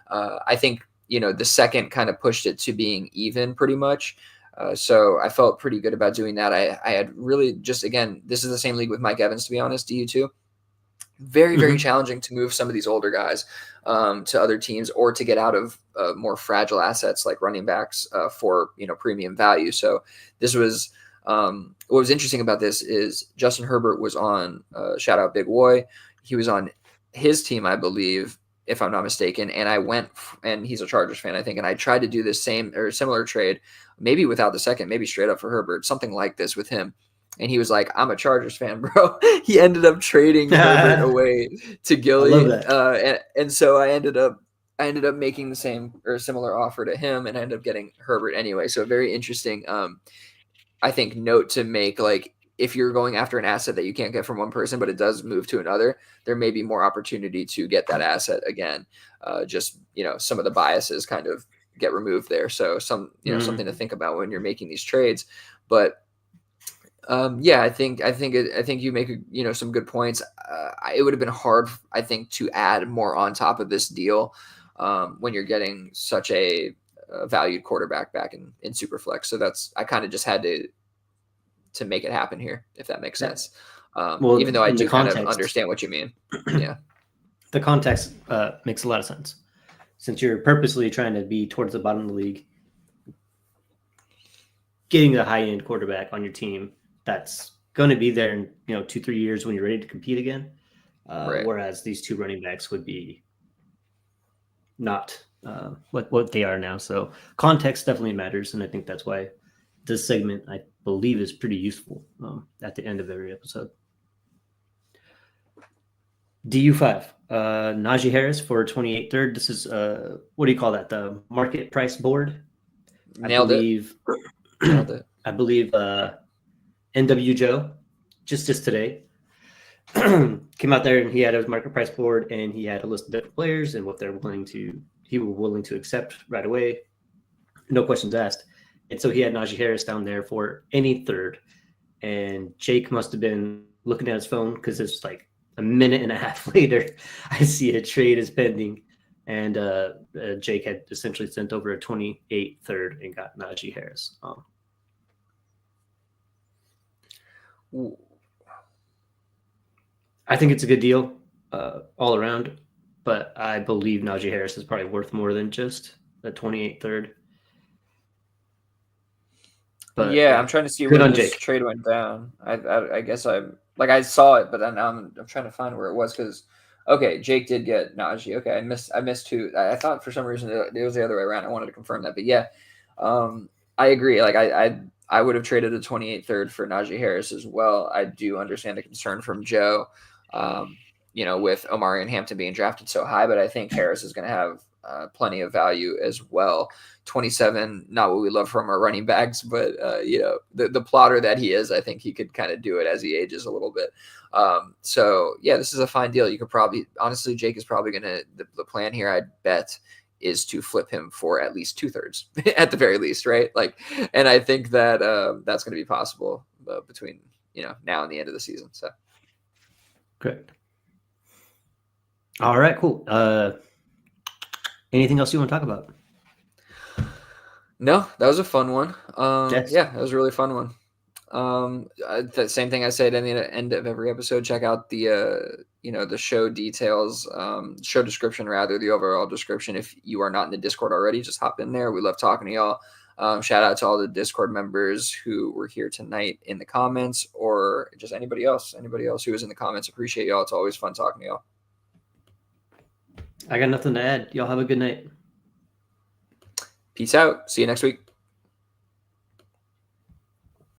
I think, the second kind of pushed it to being even pretty much. So I felt pretty good about doing that. I had really just, again, this is the same league with Mike Evans, to be honest, DU2. Very, very challenging to move some of these older guys to other teams or to get out of more fragile assets like running backs for, premium value. So this was what was interesting about this is Justin Herbert was on shout out Big Woy. He was on his team, I believe, if I'm not mistaken. And I went and he's a Chargers fan, I think. And I tried to do this same or similar trade, maybe without the second, maybe straight up for Herbert, something like this with him. And he was like, I'm a Chargers fan, bro. He ended up trading Herbert away to Gilly. I love that. And so I ended up making the same or similar offer to him and I ended up getting Herbert anyway. So very interesting, I think, note to make. Like, if you're going after an asset that you can't get from one person, but it does move to another, there may be more opportunity to get that asset again. Just, some of the biases kind of get removed there. So something to think about when you're making these trades. But I think you make some good points. It would have been hard, I think, to add more on top of this deal when you're getting such a valued quarterback back in Superflex. So I kind of just had to make it happen here, if that makes sense. Even though I do kind of understand what you mean. Yeah, the context makes a lot of sense since you're purposely trying to be towards the bottom of the league, getting the high end quarterback on your team that's going to be there in 2-3 years when you're ready to compete again. Right. Whereas these two running backs would be not what they are now. So context definitely matters, and I think that's why this segment, I believe, is pretty useful at the end of every episode. DU5, Najee Harris for 28 third. This is what do you call that? The market price board. Nailed it. I believe NW Joe just today came out there and he had his market price board and he had a list of different players and what he were willing to accept right away. No questions asked. And so he had Najee Harris down there for any third. And Jake must have been looking at his phone because it's like a minute and a half later, I see a trade is pending. And Jake had essentially sent over a 28 third and got Najee Harris. I think it's a good deal. all around, but I believe Najee Harris is probably worth more than just the 28th third. But yeah, I'm trying to see good where on this Jake. trade went down. I guess I saw it, but then I'm trying to find where it was because okay, Jake did get Najee. Okay, I missed two. I thought for some reason it was the other way around. I wanted to confirm that, but yeah, I agree. Like I would have traded a 28th third for Najee Harris as well. I do understand the concern from Joe, with Omari and Hampton being drafted so high, but I think Harris is going to have plenty of value as well. 27, not what we love from our running backs, but the plotter that he is, I think he could kind of do it as he ages a little bit. So yeah, this is a fine deal. You could probably, honestly, Jake is probably going to, the plan here, I'd bet, is to flip him for at least 2/3 at the very least, right? Like, and I think that that's going to be possible between now and the end of the season. So Correct. All right, cool. Anything else you want to talk about? No, that was a fun one. Yes. Yeah, that was a really fun one. The same thing I say at the end of every episode. Check out the show details, show description rather, the overall description. If you are not in the Discord already, just hop in there. We love talking to y'all. Shout out to all the Discord members who were here tonight in the comments, or just anybody else who was in the comments. Appreciate y'all. It's always fun talking to y'all. I got nothing to add. Y'all have a good night. Peace out. See you next week.